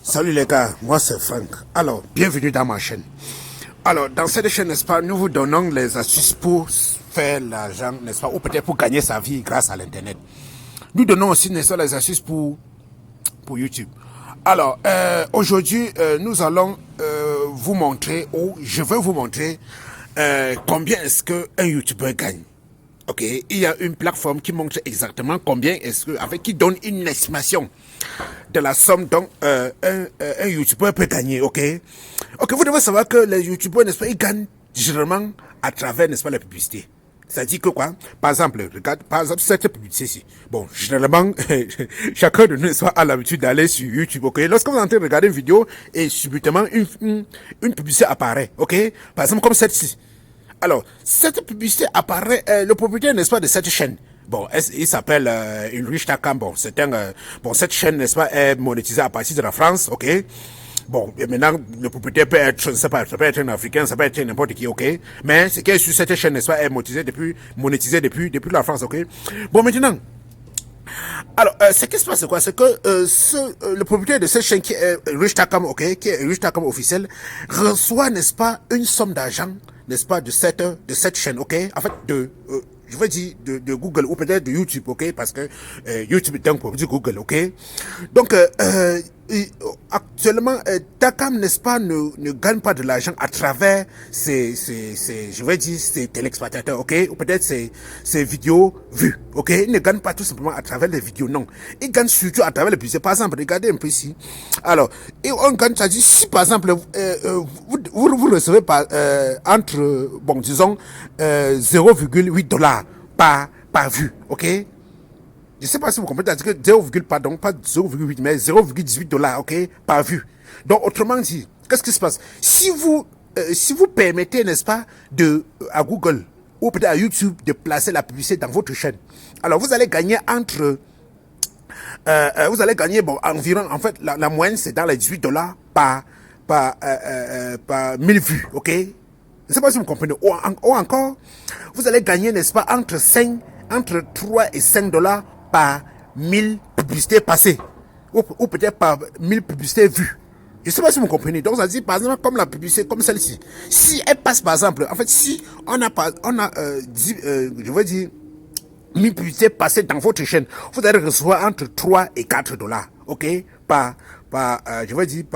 Salut les gars, moi c'est Franck. Alors, bienvenue dans ma chaîne. Alors, dans cette chaîne, n'est-ce pas, nous vous donnons les astuces pour faire l'argent, n'est-ce pas, ou peut-être pour gagner sa vie grâce à l'internet. Nous donnons aussi, n'est-ce pas, les astuces pour YouTube. Alors, aujourd'hui, nous allons vous montrer, ou je vais vous montrer combien est-ce qu'un YouTuber gagne. Ok, il y a une plateforme qui montre exactement combien est-ce que, avec qui donne une estimation de la somme dont un YouTuber peut gagner. Ok, vous devez savoir que les YouTubers, n'est-ce pas, ils gagnent généralement à travers, n'est-ce pas, la publicité. C'est-à-dire que quoi? Par exemple, regarde, par exemple, cette publicité-ci. Bon, généralement, chacun de nous a l'habitude d'aller sur YouTube, ok? Lorsque vous êtes en train de regarder une vidéo et subitement une publicité apparaît, ok? Par exemple, comme celle-ci. Alors, cette publicité apparaît, le propriétaire, n'est-ce pas, de cette chaîne. Bon, il s'appelle Ulrich Takam. Bon, cette chaîne, n'est-ce pas, est monétisée à partir de la France, ok? Bon, et maintenant, le propriétaire peut être, je ne sais pas, ça peut être un Africain, ça peut être n'importe qui, ok? Mais ce qui est sur cette chaîne, n'est-ce pas, est monétisé depuis la France, ok? Bon, maintenant, alors, ce qui se passe, c'est quoi? C'est que le propriétaire de cette chaîne qui est Rich Takam, ok, qui est Rich Takam officiel, reçoit, n'est-ce pas, une somme d'argent, n'est-ce pas, de cette chaîne, ok? En fait, je veux dire de Google ou peut-être de YouTube, ok? Parce que YouTube est un produit Google, ok? Donc, actuellement, Takam, n'est-ce pas, ne gagne pas de l'argent à travers je vais dire, ses téléspectateurs, ok? Ou peut-être ses vidéos vues, ok? Il ne gagne pas tout simplement à travers les vidéos, non. Il gagne surtout à travers les publicités. Par exemple, regardez un peu ici. Alors, et on gagne, c'est-à-dire, si par exemple, vous recevez entre, bon, disons, 0,8 $ par vue, ok? Je ne sais pas si vous comprenez, c'est-à-dire que 0,8, mais 0,18 $, ok, par vue. Donc, autrement dit, qu'est-ce qui se passe? Si vous permettez, n'est-ce pas, à Google ou peut-être à YouTube de placer la publicité dans votre chaîne, alors vous allez gagner bon, environ, en fait, la moyenne, c'est dans les 18 $ par 1000 vues, ok? Je ne sais pas si vous comprenez. Ou encore, vous allez gagner, n'est-ce pas, entre 3 et 5 $ par 1000 publicités passées. Ou peut-être par 1000 publicités vues. Je ne sais pas si vous comprenez. Donc, ça dit, par exemple, comme la publicité, comme celle-ci. Si elle passe, par exemple, en fait, si on a je veux dire, 1000 publicités passées dans votre chaîne, vous allez recevoir entre 3 et 4 $, ok? Je veux dire,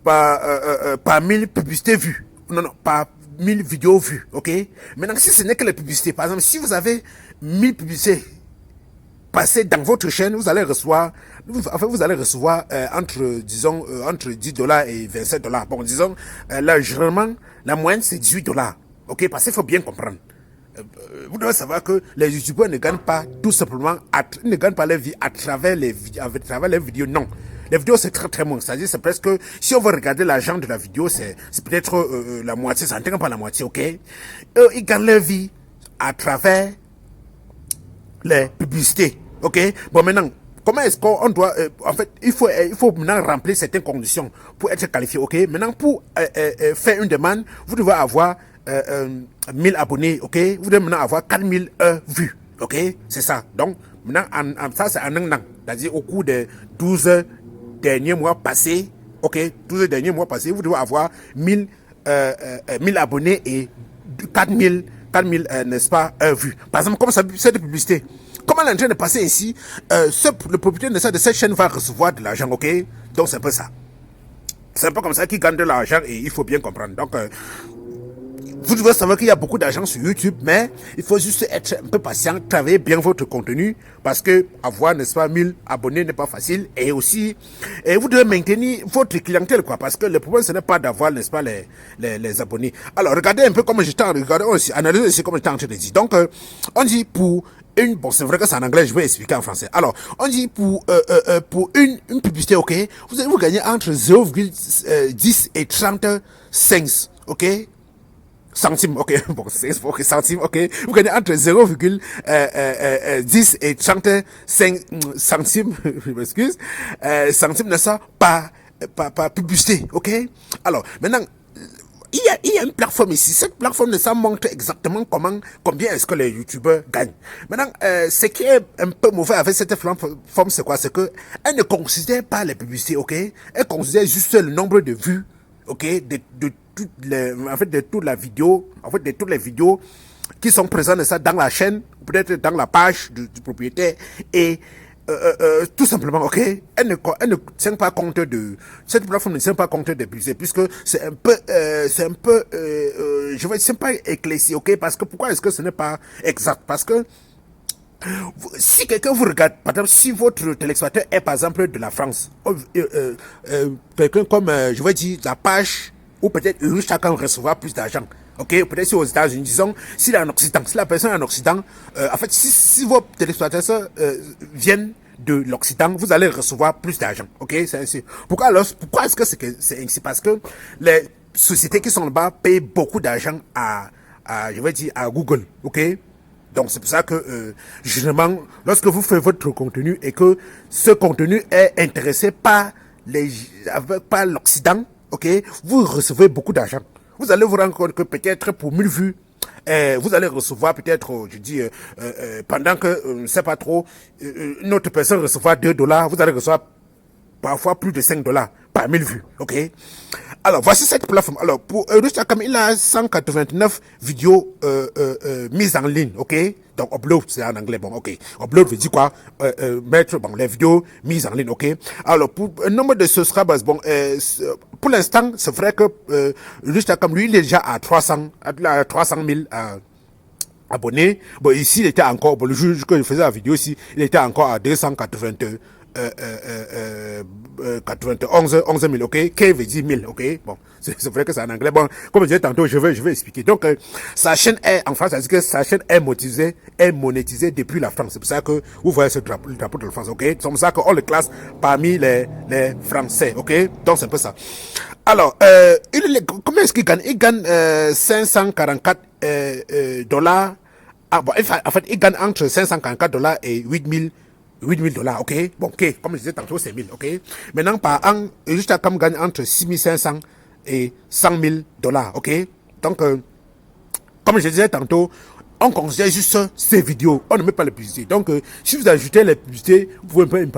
par 1000 publicités vues. Non, par 1000 vidéos vues, ok? Maintenant, si ce n'est que les publicités, par exemple, si vous avez 1000 publicités passées dans votre chaîne, vous allez recevoir entre 10 $ et 27 $. Bon, disons, là, généralement, la moyenne, c'est 18 $, ok? Parce qu'il faut bien comprendre. Vous devez savoir que les youtubeurs ne gagnent pas tout simplement, ne gagnent pas leur vie à travers les vidéos, non. Les vidéos, c'est très très moins. C'est-à-dire, c'est presque, si on veut regarder l'argent de la vidéo, c'est peut-être la moitié, ça n'atteint pas la moitié, ok? Ils gagnent leur vie à travers les publicités, ok? Bon, maintenant, comment est-ce qu'on doit, en fait, il faut maintenant remplir certaines conditions pour être qualifié, ok? Maintenant, pour faire une demande, vous devez avoir 1000 abonnés, ok? Vous devez maintenant avoir 4000 vues, ok? C'est ça. Donc, maintenant, ça, c'est en un an. C'est-à-dire, au cours de 12 derniers mois passés, ok, 12 derniers mois passés, vous devez avoir 1000 abonnés et 4000, n'est-ce pas, vues. Par exemple, comme ça, cette publicité, comme elle est en train de passer ici, le propriétaire de cette chaîne va recevoir de l'argent, ok? Donc, c'est un peu ça. C'est un peu comme ça qu'il gagne de l'argent et il faut bien comprendre. Donc, vous devez savoir qu'il y a beaucoup d'argent sur YouTube, mais il faut juste être un peu patient, travailler bien votre contenu, parce que avoir, n'est-ce pas, 1000 abonnés n'est pas facile, et aussi, vous devez maintenir votre clientèle, quoi, parce que le problème, ce n'est pas d'avoir, n'est-ce pas, les abonnés. Alors, regardez un peu comme analysez aussi comme j'étais en train de dire. Donc, on dit bon, c'est vrai que c'est en anglais, je vais expliquer en français. Alors, on dit pour une publicité, ok, vous gagnez entre 0,10 et 30 cents, ok? Centimes, ok, bon, c'est centimes, ok. Vous gagnez entre 0,10 et 35 centimes, je m'excuse, centimes de ça par publicité, ok. Alors, maintenant, il y a une plateforme ici. Cette plateforme, ça montre exactement combien est-ce que les youtubeurs gagnent. Maintenant, ce qui est un peu mauvais avec cette plateforme, c'est quoi? C'est que elle ne considère pas les publicités, ok? Elle considère juste le nombre de vues, ok? De toute la vidéo, de toutes les vidéos qui sont présentes dans la chaîne, peut-être dans la page du propriétaire, et tout simplement, ok, elle ne tient pas compte de cette plateforme, ne tient pas compte des publicités, puisque c'est un peu, je vais dire, c'est pas éclairci, ok, parce que pourquoi est-ce que ce n'est pas exact? Parce que si quelqu'un vous regarde, par exemple, si votre téléspectateur est par exemple de la France, quelqu'un comme, je vais dire, la page, ou peut-être chacun recevra plus d'argent. Ok, peut-être si aux États-Unis, disons, s'il est en Occident, si la personne est en Occident, en fait, si vos téléspectateurs viennent de l'Occident, vous allez recevoir plus d'argent. Ok, c'est ainsi. Pourquoi est-ce que c'est ainsi? Parce que les sociétés qui sont là-bas payent beaucoup d'argent je vais dire, à Google. Ok. Donc c'est pour ça que généralement, lorsque vous faites votre contenu et que ce contenu est intéressé par l'Occident, ok, vous recevez beaucoup d'argent. Vous allez vous rendre compte que peut-être pour 1000 vues, vous allez recevoir peut-être, je dis, pendant que, je ne sais pas trop, une autre personne recevra $2, vous allez recevoir parfois plus de $5 par 1000 vues, ok? Alors, voici cette plateforme. Alors, pour Eurostar, il a 189 vidéos mises en ligne, ok? Donc, upload, c'est en anglais, bon, ok. Upload veut dire quoi? Mettre, bon, les vidéos mises en ligne, ok? Alors, pour un nombre de subscribers, bon, pour l'instant, c'est vrai que Eurostar, lui, il est déjà à 300 000 abonnés. Bon, ici, il était encore, bon, le jour que je faisais la vidéo ici, il était encore à 281 11 000, ok? K veut dire 1000, ok? Bon, c'est vrai que c'est en anglais. Bon, comme je disais tantôt, je vais expliquer. Donc, sa chaîne est, en France, c'est-à-dire que sa chaîne est monétisée depuis la France. C'est pour ça que vous voyez le drapeau de la France, ok? C'est pour ça qu'on le classe parmi les Français, ok? Donc, c'est un peu ça. Alors, combien est-ce qu'il gagne? Il gagne 544 dollars. Ah, bon, en fait, il gagne entre 544 dollars et 8 000 dollars, ok? Bon, ok, comme je disais tantôt, c'est 1000, ok? Maintenant, par an, juste comme gagne entre 6500 et 100 000 dollars, ok? Donc, comme je disais tantôt, on considère juste ces vidéos, on ne met pas les publicités. Donc, si vous ajoutez les publicités, vous pouvez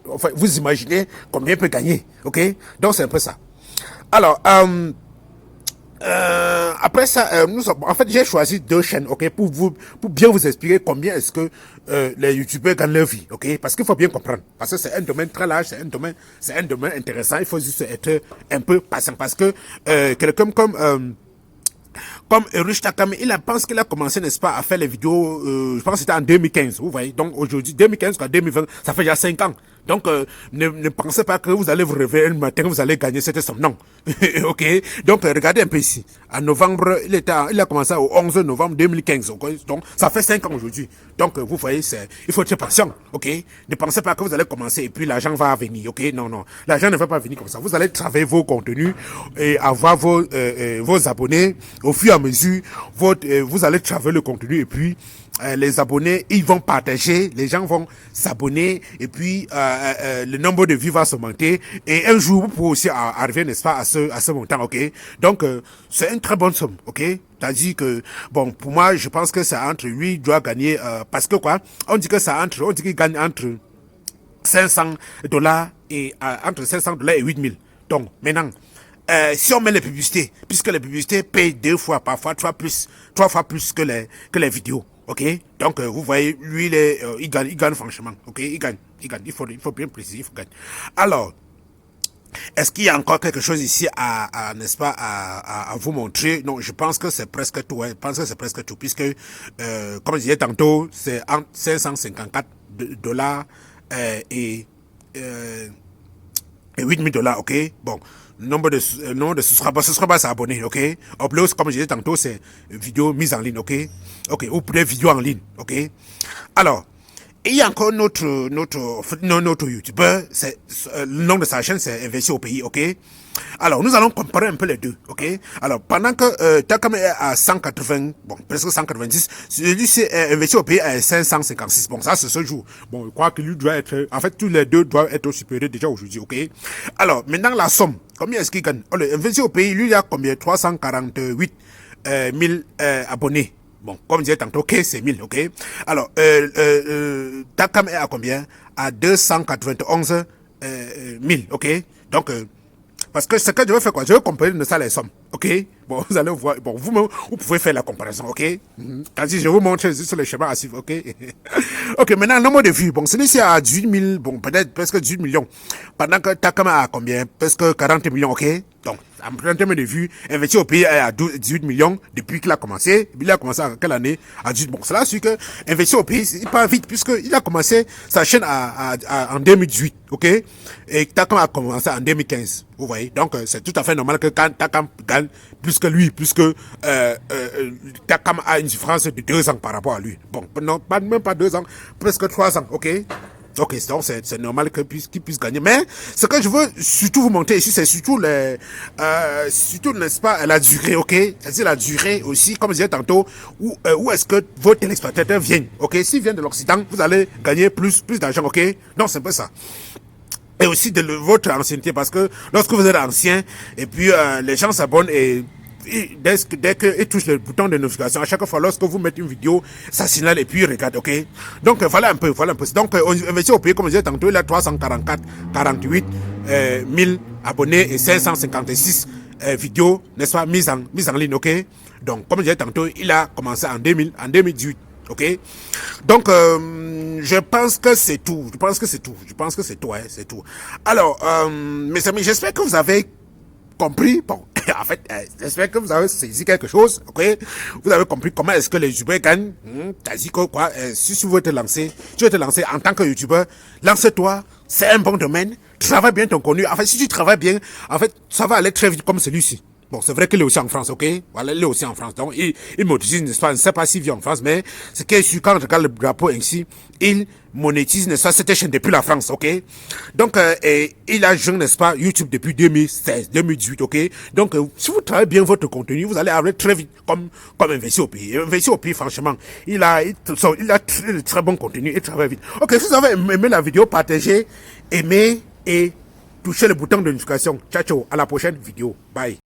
enfin, vous imaginez combien il peut gagner, ok? Donc, c'est un peu ça. Alors, après ça, en fait, j'ai choisi 2 chaînes, ok, pour bien vous expliquer combien est-ce que les youtubeurs gagnent leur vie, ok, parce qu'il faut bien comprendre, parce que c'est un domaine très large, c'est un domaine intéressant, il faut juste être un peu patient, parce que quelqu'un comme Erich Takam, pense qu'il a commencé, n'est-ce pas, à faire les vidéos, je pense que c'était en 2015, vous voyez. Donc aujourd'hui, 2015 jusqu'à 2020, ça fait déjà 5 ans. Donc, ne pensez pas que vous allez vous réveiller un matin, vous allez gagner cette somme. Non. Ok. Donc, regardez un peu ici. En novembre, il a commencé au 11 novembre 2015. Okay? Donc, ça fait 5 ans aujourd'hui. Donc, vous voyez, il faut être patient. Ok. Ne pensez pas que vous allez commencer et puis l'argent va venir. Ok. Non, non. L'argent ne va pas venir comme ça. Vous allez travailler vos contenus et avoir vos abonnés au fur et à mesure. Vous allez travailler le contenu et puis les abonnés, ils vont partager, les gens vont s'abonner et puis le nombre de vues va s'augmenter et un jour vous pouvez aussi arriver, n'est-ce pas, à ce montant, ok? Donc c'est une très bonne somme, ok? C'est-à-dire que, bon, pour moi, je pense que ça entre lui, il doit gagner, parce que quoi? On dit qu'il gagne entre 500 dollars et entre 500 dollars et 8000. Donc maintenant, si on met les publicités, puisque les publicités payent 2 fois, parfois 3 fois plus que les vidéos. Ok, donc vous voyez, lui il gagne franchement. Ok, il gagne. Il faut bien préciser, il faut gagner. Alors, est-ce qu'il y a encore quelque chose ici n'est-ce pas, à vous montrer? Non, je pense que c'est presque tout. Hein. Je pense que c'est presque tout, puisque comme je disais tantôt, c'est entre 554 dollars et 8 000 dollars. Ok, bon. Nombre de subscribers s'abonner, ok? Upload, comme je disais tantôt, c'est vidéo mise en ligne, ok? Ok, ou des vidéos en ligne, ok? Alors, Et il y a encore notre youtubeur, le nom de sa chaîne c'est Investi au pays, ok? Alors, nous allons comparer un peu les deux, ok? Alors, pendant que Takam est à 180, bon, presque 190, celui-ci est Investi au pays à 556. Bon, ça, c'est ce jour. Bon, je crois que lui doit être, en fait, tous les deux doivent être supérieurs déjà aujourd'hui, ok? Alors, maintenant, la somme, combien est-ce qu'il gagne? Alors, Investi au pays, lui, il a combien? 348 000 abonnés. Bon, comme je disais tantôt, ok, c'est 1000, ok? Alors, Takam est à combien? À 291 000, ok? Donc, parce que ce que je vais faire quoi? Je vais comparer de ça les sommes, ok? Bon, vous allez voir, bon, vous-même, vous pouvez faire la comparaison, ok? Quand-y, je vous montre sur le schéma à suivre, ok? Ok, maintenant, le nombre de vues, bon, celui-ci a 18 000, bon, peut-être presque 18 millions. Pendant que Takam a combien? Presque 40 millions, ok? Donc, en termes de vues, Investi au pays est à 18 millions depuis qu'il a commencé. Il a commencé à quelle année? À 18. Bon, cela suit que Investi au pays, il part vite puisqu'il a commencé sa chaîne en 2018, ok? Et Takam a commencé en 2015, vous voyez? Donc, c'est tout à fait normal que quand Takam gagne plus que lui, puisque Takam a une différence de 2 ans par rapport à lui. Bon, non, même pas 2 ans, presque 3 ans, ok? Ok, donc c'est normal qu'il puisse gagner. Mais ce que je veux surtout vous montrer ici, c'est surtout surtout, n'est-ce pas, la durée, ok? C'est-à-dire la durée aussi, comme je disais tantôt, où est-ce que vos téléspectateurs viennent, ok? S'ils viennent de l'Occident, vous allez gagner plus d'argent, ok? Donc c'est un peu ça. Et aussi de votre ancienneté, parce que lorsque vous êtes ancien, et puis les gens s'abonnent et dès qu'ils touchent le bouton de notification, à chaque fois lorsque vous mettez une vidéo, ça signale et puis regarde, ok? Donc voilà un peu. Donc on investit au pays, comme je disais tantôt, il a 348 000 abonnés et 556 vidéos, n'est-ce pas, mises en ligne, ok? Donc comme je disais tantôt, il a commencé en 2018. Ok, donc je pense que c'est tout. Je pense que c'est tout, hein, c'est tout. Alors, mes amis, j'espère que vous avez compris. Bon, en fait, j'espère que vous avez saisi quelque chose. Ok, vous avez compris comment est-ce que les youtubeurs gagnent. T'as dit quoi? Si tu veux te lancer, en tant que youtubeur, lance-toi. C'est un bon domaine. Travaille bien ton contenu. En fait, si tu travailles bien, en fait, ça va aller très vite comme celui-ci. Bon, c'est vrai qu'il est aussi en France, ok? Voilà, il est aussi en France. Donc, il monétise, n'est-ce pas? Je ne sais pas s'il vit en France, mais ce qui est sûr, quand on regarde le drapeau ainsi, il monétise, n'est-ce pas, cette chaîne depuis la France, ok? Donc, il a joué, n'est-ce pas, YouTube depuis 2016, 2018, ok? Donc, si vous travaillez bien votre contenu, vous allez arriver très vite, comme Investi au pays. Investi au pays, franchement, il a très bon contenu, il travaille vite. Ok, si vous avez aimé la vidéo, partagez, aimez et touchez le bouton de notification. Ciao, ciao, à la prochaine vidéo. Bye.